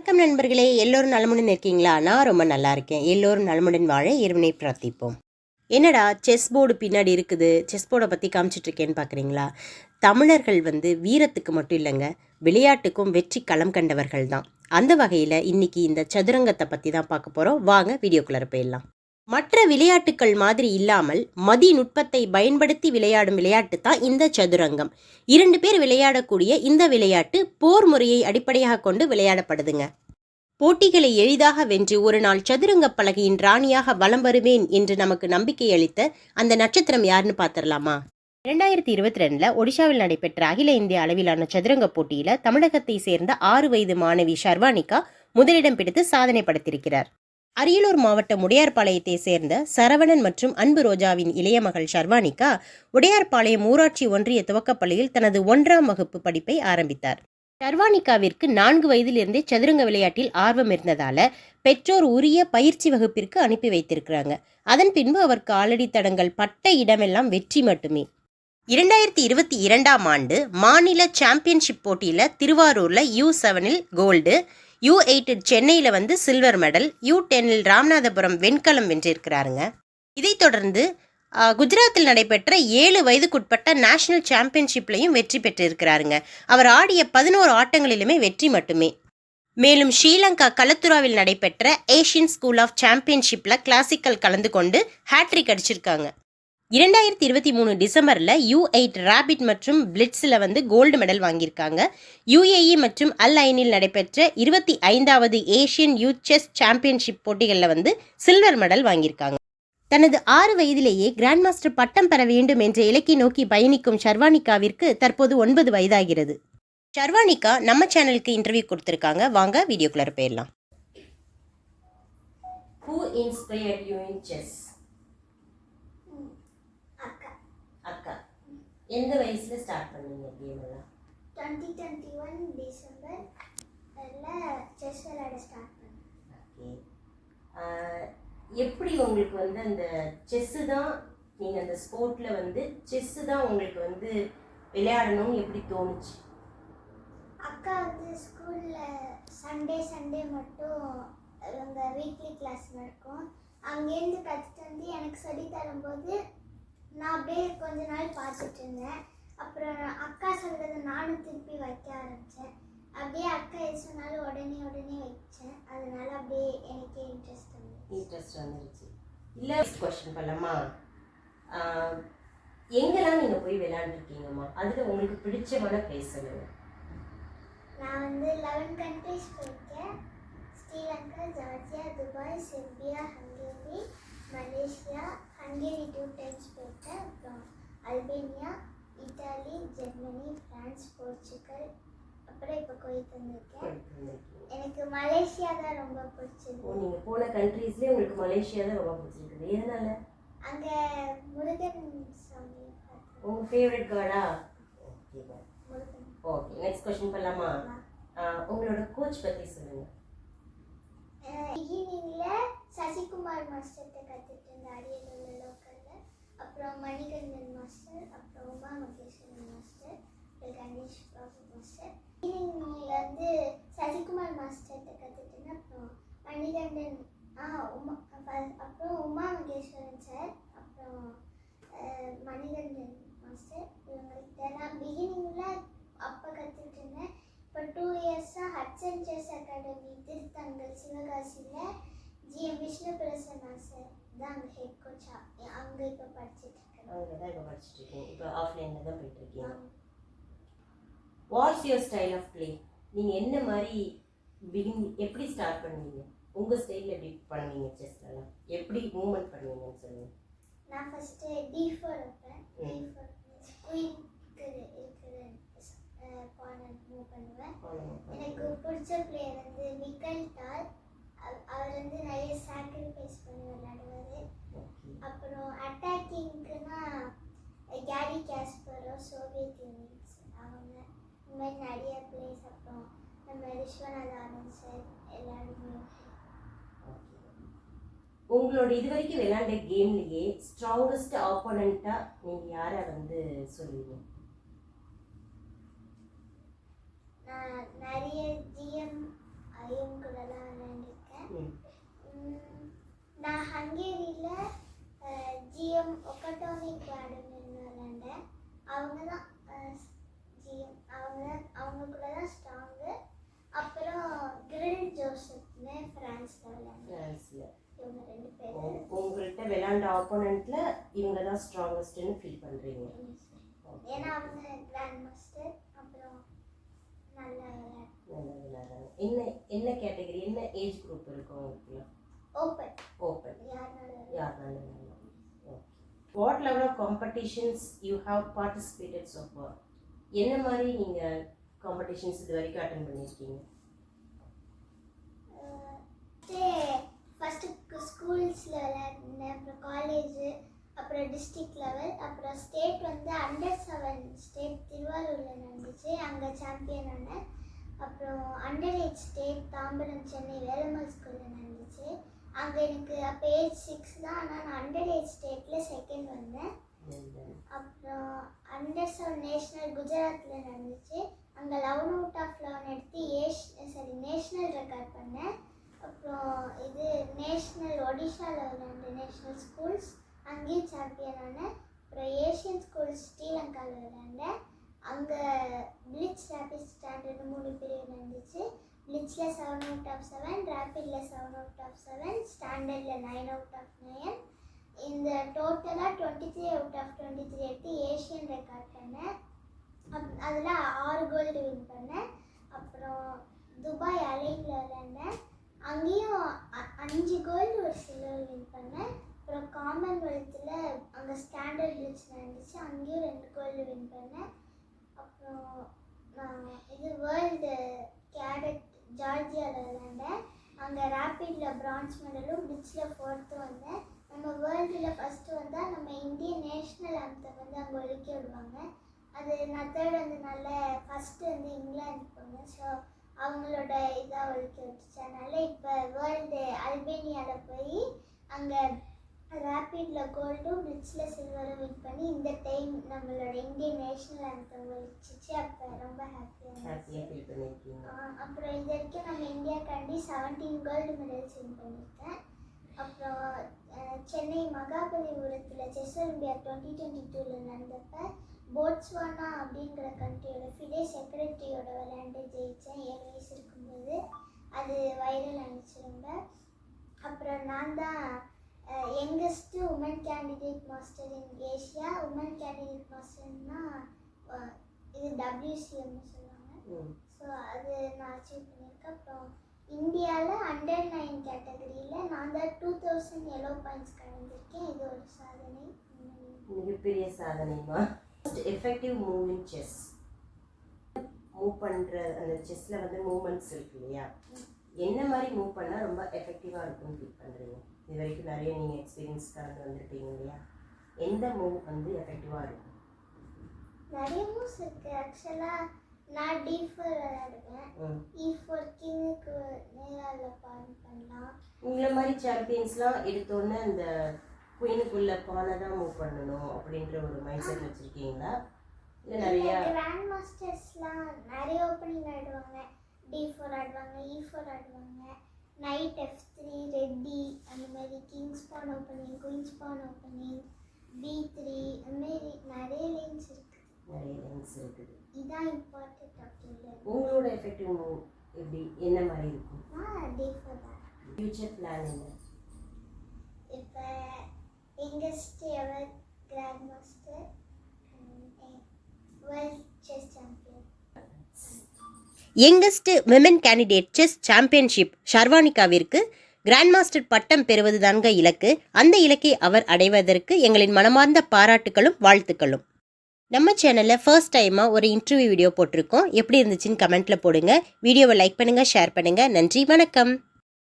வணக்கம் நண்பர்களே, எல்லோரும் நலமுடன் இருக்கீங்களா? நான் ரொம்ப நல்லா இருக்கேன். எல்லோரும் நலமுடன் வாழ இறைவனை பிரார்த்திப்போம். என்னடா செஸ் போர்டு பின்னாடி இருக்குது, செஸ் போர்டை பற்றி காமிச்சிட்ருக்கேன்னு பார்க்குறீங்களா? தமிழர்கள் வீரத்துக்கு மட்டும் இல்லைங்க, விளையாட்டுக்கும் வெற்றி களம் கண்டவர்கள் தான். அந்த வகையில் இன்னைக்கு இந்த சதுரங்கத்தை பற்றி தான் பார்க்க போகிறோம். வாங்க வீடியோக்குள்ளே போயிடலாம். மற்ற விளையாட்டுக்கள் மாதிரி இல்லாமல் மதிநுட்பத்தை பயன்படுத்தி விளையாடும் விளையாட்டு தான் இந்த சதுரங்கம். 2 பேர் விளையாடக்கூடிய இந்த விளையாட்டு போர் முறையை அடிப்படையாக கொண்டு விளையாடப்படுதுங்க. போட்டிகளை எளிதாக வென்று ஒரு நாள் சதுரங்க பலகையின் ராணியாக வலம் வருவேன் என்று நமக்கு நம்பிக்கை அளித்த அந்த நட்சத்திரம் யாருன்னு பார்த்துடலாமா? 2022 ஒடிஷாவில் நடைபெற்ற அகில இந்திய அளவிலான சதுரங்க போட்டியில் தமிழகத்தை சேர்ந்த 6 வயது மாணவி ஷர்வானிகா முதலிடம் பிடித்து சாதனை படைத்திருக்கிறார். அரியலூர் மாவட்டம் உடையார்பாளையத்தை சேர்ந்த சரவணன் மற்றும் அன்பு ரோஜாவின் இளைய மகள் ஷர்வானிகா உடையார்பாளையம் ஊராட்சி ஒன்றிய துவக்கப்பள்ளியில் தனது 1ஆம் வகுப்பு படிப்பை ஆரம்பித்தார். ஷர்வானிகாவிற்கு 4 வயதிலிருந்தே சதுரங்க விளையாட்டில் ஆர்வம் இருந்ததால பெற்றோர் உரிய பயிற்சி வகுப்பிற்கு அனுப்பி வைத்திருக்கிறாங்க. அதன் பின்பு அவர் காலடி தடங்கள் பட்ட இடமெல்லாம் வெற்றி மட்டுமே. 2022ஆம் ஆண்டு மாநில சாம்பியன்ஷிப் போட்டியில் திருவாரூரில் U7 கோல்டு, U8 சென்னையில் சில்வர் மெடல், U10 ராமநாதபுரம் வெண்கலம் வென்றிருக்கிறாருங்க. இதைத் தொடர்ந்து குஜராத்தில் நடைபெற்ற 7 வயதுக்குட்பட்ட நேஷனல் சாம்பியன்ஷிப்லையும் வெற்றி பெற்றிருக்கிறாருங்க. அவர் ஆடிய 11 ஆட்டங்களிலுமே வெற்றி மட்டுமே. மேலும் ஸ்ரீலங்கா கலத்துராவில் நடைபெற்ற ஏஷியன் ஸ்கூல் ஆஃப் சாம்பியன்ஷிப்பில் கிளாசிக்கல் கலந்து கொண்டு ஹேட்ரிக் அடிச்சிருக்காங்க. 2023 டிசம்பரில் U8 ராபிட் மற்றும் பிளிட்ஸில் கோல்டு மெடல் வாங்கியிருக்காங்க. UAE மற்றும் அல் ஐனில் நடைபெற்ற 25வது ஏஷியன் யூத் செஸ் சாம்பியன்ஷிப் போட்டிகளில் சில்வர் மெடல் வாங்கியிருக்காங்க. தனது 6 வயதிலேயே கிராண்ட் மாஸ்டர் பட்டம் பெற வேண்டும் என்ற இலக்கை நோக்கி பயணிக்கும் ஷர்வானிகாவிற்கு தற்போது 9 வயதாகிறது. ஷர்வானிகா நம்ம சேனலுக்கு இன்டர்வியூ கொடுத்துருக்காங்க. வாங்க வீடியோக்குள்ளே போயிடலாம். Who inspired you in chess? அக்கா. எந்த வயசுல ஸ்டார்ட் பண்ணீங்க கேம் எல்லாம்? 2021 டிசம்பர்ல செஸ் விளையாட ஸ்டார்ட் பண்ணேன். ஓகே. எப்படி உங்களுக்கு அந்த செஸ் தான், நீங்கள் அந்த ஸ்போர்ட்டில் செஸ் தான் உங்களுக்கு விளையாடணும்னு எப்படி தோணுச்சு? அக்கா ஸ்கூலில் சண்டே மட்டும் எங்கள் வீக்லி கிளாஸ் நடக்கும். அங்கேருந்து கற்றுட்டு எனக்கு சொல்லி தரும்போது நான் அப்படியே கொஞ்ச நாள் பார்த்துட்டு இருந்தேன். அப்புறம் அக்கா சொல்கிறத நானும் திருப்பி வைக்க ஆரம்பித்தேன். அப்படியே அக்கா எது சொன்னாலும் உடனே வச்சேன். அதனால அப்படியே எனக்கே இன்ட்ரெஸ்ட் வந்துருச்சு. இல்லை கொஸ்டின் பண்ணலாமா? எங்கெல்லாம் நீங்கள் போய் விளையாண்டுருக்கீங்கம்மா? அதில் உங்களுக்கு பிடிச்சமான பிளேஸ் சொல்லுங்கள். நான் 11 கண்ட்ரிஸ் போயிருக்கேன். Sri Lanka, Georgia, Dubai, Serbia, Hungary, Malaysia, Hungary 2 times போயிருக்கேன். அப்புறம் Albania, Italy, Germany, France, Portugal, அப்புறம் இப்போ குவைத் வந்திருக்கேன். எனக்கு மலேசியா தான் ரொம்ப பிடிச்சது. நீங்கள் போன கண்ட்ரீஸ்லேயே உங்களுக்கு மலேசியா தான் ரொம்ப பிடிச்சிருக்குது. எதனால? அங்கே முருகன் சாமி. உங்கள் ஃபேவரட் கார்டா? முருகன். ஓகே, நெக்ஸ்ட் கொஸ்டின் பண்ணலாமா? உங்களோட கோச் பற்றி சொல்லுங்கள். பிகினிங்கில் சசிகுமார் மாஸ்டர்கிட்ட கற்றுட்டு இருந்தேன், அரியலூர் லோக்கலில். அப்புறம் மணிகண்டன் மாஸ்டர், அப்புறம் உமா மகேஸ்வரன் மாஸ்டர், கணேஷ் பாபு மாஸ்டர். பிகினிங்கில் சசிகுமார் மாஸ்டர்கிட்ட கற்றுட்டு இருந்தேன். அப்புறம் மணிகண்டன், அப்புறம் உமா மகேஸ்வரன் சார், அப்புறம் மணிகண்டன் மாஸ்டர். இவங்கள்ட்ட நான் பிகினிங்கில் அப்போ கற்றுட்டு இருந்தேன். இப்போ 2 இயர்ஸாக ஹட்சன் செஸ் அகாடமி திருத்தங்கல் சிவகாசியில் GM விஷ்ணு பிரசன்னா சார் தான் அங்கே ஹெட் கோச்சா. அங்கே இப்போ படிச்சுட்ருக்கேன். அங்கே தான் இப்போ படிச்சுட்ருக்கீங்க. இப்போ ஆஃப்லைனில் தான் போயிட்டுருக்கீங்க. What's your style of play? நீங்கள் என்ன மாதிரி எப்படி ஸ்டார்ட் பண்ணுவீங்க? உங்கள் ஸ்டைலில் எப்படி பண்ணுவீங்க? செஸ்லாம் எப்படி மூவ்மெண்ட் பண்ணுவீங்கன்னு சொல்லுங்கள். நான் ஃபஸ்ட்டு D4 வைப்பேன். D4 குயிக்கு இருக்கிற கார்னர் மூவ் பண்ணுவேன். எனக்கு பிடிச்ச பிளேயர் மிக்கல் டால். அவர் நிறைய சாக்ரிஃபைஸ் பண்ணி விளையாடுவார். அப்புறம் அட்டாக்கிங்க்குன்னா கேரி காஸ்பரோ, சோவியத் யூனியன்ஸ் அவங்க இந்த மாதிரி நிறைய பிளேஸ். அப்புறம் நம்ம விஸ்வநாத் ஆனந்த் சார் எல்லாருமே. உங்களோட இது வரைக்கும் விளையாண்ட கேம்லேயே ஸ்ட்ராங்கஸ்ட் ஆப்போனண்ட்டாக நீங்கள் யாரை சொல்லுவீங்க? நிறைய GM ஐஎம் கூடலாம் விளையாண்டுருக்கேன். ம். நான் ஹங்கேரியில் ஜிஎம் ஒக்கட்டோனிக் பேட்மிண்டன் விளையாண்டேன். அவங்க தான் ஜிஎம், அவங்க கூட தான் ஸ்ட்ராங்கு. அப்புறம் கிரில் ஜோசப்னு ஃப்ரான்ஸில் விளையாண்டேன். ஃப்ரான்ஸில் இவங்க 2 பேர். உங்கள்கிட்ட விளையாண்ட ஆப்போனண்ட்டில் இவங்க தான் ஸ்ட்ராங்கஸ்ட்டுன்னு ஃபீல் பண்ணுறீங்க. ஏன்னா அவங்க கிராண்ட் மாஸ்டர். அப்புறம் நல்லா விளையாடுறாங்க. என்ன கேட்டகரி, என்ன ஏஜ் குரூப் இருக்கும் உங்களுக்கு? ஓப்பன். யாருனாலும் விளையாடலாம். What level of competitions you have participated so far? என்ன மாதிரி நீங்கள் காம்படிஷன்ஸ் இது வரைக்கும் அட்டன் பண்ணியிருக்கீங்க? ஃபஸ்ட்டு ஸ்கூல்ஸில் விளையாடினேன், அப்புறம் காலேஜு, அப்புறம் டிஸ்ட்ரிக்ட் லெவல், அப்புறம் ஸ்டேட் வந்து அண்டர்-7 ஸ்டேட் திருவாரூரில் நடந்துச்சு, அங்கே சாம்பியன் ஆனேன். அப்புறம் அண்டர்-8 ஸ்டேட் தாம்பரம் சென்னை வேலம்மாள் ஸ்கூலில் நடந்துச்சு. அங்கே எனக்கு அப்போ ஏஜ் 6 தான், ஆனால் நான் அண்டர்-8 ஸ்டேட்டில் செகண்ட் வந்தேன். அப்புறம் அண்டர்-7 நேஷ்னல் குஜராத்தில் நடந்துச்சு. அங்கே 11 அவுட் ஆஃப் 11 எடுத்து நேஷ்னல் ரெக்கார்ட் பண்ணேன். அப்புறம் இது நேஷ்னல் ஒடிஷாவில் விளையாண்டு நேஷ்னல் ஸ்கூல்ஸ், அங்கேயும் சாம்பியன் ஆனேன். அப்புறம் ஏஷியன் ஸ்கூல்ஸ் ஸ்ரீலங்காவில் விளையாண்டேன். அங்கே பிளிட்ஸ் ரேபிட் ஸ்டாண்டர்டு 3 பிரிவு நடந்துச்சு. பிளிட்ஸில் 7 அவுட் ஆஃப் 7, ரேபிடில் 7 அவுட் ஆஃப் 7, ஸ்டாண்டர்டில் 9 அவுட் ஆஃப் 9. இந்த டோட்டலாக 23 அவுட் ஆஃப் 23 எடுத்து ஏஷியன் ரெக்கார்ட் பண்ணேன். அதில் 6 கோல்டு வின் பண்ணேன். அப்புறம் துபாய் அலைனில் விளையாண்டேன், அங்கேயும் 5 கோல்டு ஒரு சில்வர் வின் பண்ணேன். அப்புறம் காமன்வெல்த்தில் அங்கே ஸ்டாண்டர்ட் பிளிட்ஸ் நடந்துச்சு, அங்கேயும் 2 கோல்டு வின் பண்ணேன். அப்புறம் நான் இது வேர்ல்டு கேடட் ஜார்ஜியாவில் விளையாண்டேன், அங்கே ரேபிடில் பிரான்ஸ் மெடலும் பிளிட்ஸில் 4th வந்தேன். நம்ம வேர்ல்டில் ஃபஸ்ட்டு வந்தால் நம்ம இந்தியன் நேஷ்னல் ஆந்தம் வந்து அங்கே ஒழிக்க விடுவாங்க. அது நான் 3rd வந்ததுனால ஃபஸ்ட்டு வந்து இங்கிலாந்து போனேன். ஸோ அவங்களோட இதாக ஒழிக்க விட்டுச்சு. அதனால் இப்போ வேர்ல்டு அல்பேனியாவில் போய் அங்கே ரேபிடில் கோல்டும் பிளிட்ஸில் சில்வரும் வின் பண்ணி இந்த டைம் நம்மளோட இந்தியன் நேஷ்னல் ஆந்தம் ஒழிச்சிச்சு. அப்போ ரொம்ப ஹாப்பியாக ஃபீல் பண்ணியிருக்கீங்க. அப்புறம் இது வரைக்கும் நம்ம இந்தியாக்காண்டி 17 கோல்டு மெடல்ஸ் வின் பண்ணியிருக்கேன். அப்புறம் சென்னை மகாபலிபுரத்தில் செஸ் ஒலிம்பியாட் 2022 நடந்தப்போ போட்ஸ்வானா அப்படிங்கிற கண்ட்ரியோட ஃபிடே செக்ரட்டரியோட விளையாண்டு ஜெயித்தேன் 7 வயசு இருக்கும்போது. அது வைரல் ஆனிச்சு ரொம்ப. அப்புறம் நான் தான் youngest woman candidate master in Asia. Woman candidate மாஸ்டர்னா இது WCMன்னு சொல்லுவாங்க. ஸோ அது நான் அச்சீவ் பண்ணியிருக்கேன். அப்புறம் இந்தியாவில் அண்டர்-9 கேட்டகரியில் நான் தான் 2000 எல்லோ பாயிண்ட்ஸ் கடந்திருக்கேன். இது ஒரு சாதனை, மிகப்பெரிய சாதனைமா. Effective move in chess, move பண்ணுற அந்த செஸ்ஸில் வந்து மூவ்மெண்ட்ஸ் இருக்கு இல்லையா, என்ன மாதிரி மூவ் பண்ணால் ரொம்ப எஃபெக்டிவாக இருக்கும்னு ஃபீல் பண்ணுறீங்க? இது வரைக்கும் நிறைய நீங்கள் எக்ஸ்பீரியன்ஸ் கலந்து வந்துருப்பீங்க இல்லையா, எந்த மூவ் வந்து எஃபெக்டிவாக இருக்கும்? நிறைய மூவ்ஸ் இருக்குது. ஆக்சுவலாக நான் D4 விளையாடுவேன், E4 கிங்குக்கு நேராக பண்ணலாம். உங்களை மாதிரி சாம்பியன்ஸ்லாம் எடுத்தோன்னே அந்த குயினுக்குள்ளே பானை தான் மூவ் பண்ணணும் அப்படின்ற ஒரு மைண்ட் செட் வச்சுருக்கீங்களா? இல்லை நிறைய கிராண்ட் மாஸ்டர்ஸ்லாம் நிறைய ஓப்பனிங் ஆடுவாங்க, D4 ஆடுவாங்க, E4 ஆடுவாங்க, நைட் F3 ரெட்டி, அந்த மாதிரி king's pawn opening, queen's pawn opening, B3, அதுமாரி நிறைய லைன்ஸ் இருக்குது. இதான் இம்பார்ட்டன்ட் அப்படின்னு. உங்களோட எஃபெக்டிவ் மூவ் எப்படி என்ன மாதிரி இருக்கும்? D4 தான். ஃபியூச்சர் பிளான் என்ன? இப்போ youngest ever grandmaster, world chess champion. Youngest women candidate chess championship ஷர்வானிகாவிற்கு கிராண்ட் மாஸ்டர் பட்டம் பெறுவதுதான்க இலக்கு. அந்த இலக்கை அவர் அடைவதற்கு எங்களின் மனமார்ந்த பாராட்டுகளும் வாழ்த்துக்களும். நம்ம சேனலில் ஃபர்ஸ்ட் டைமாக ஒரு இன்டர்வியூ வீடியோ போட்டிருக்கோம். எப்படி இருந்துச்சுன்னு கமெண்ட்டில் போடுங்க. வீடியோவை லைக் பண்ணுங்கள், ஷேர் பண்ணுங்கள். நன்றி, வணக்கம்.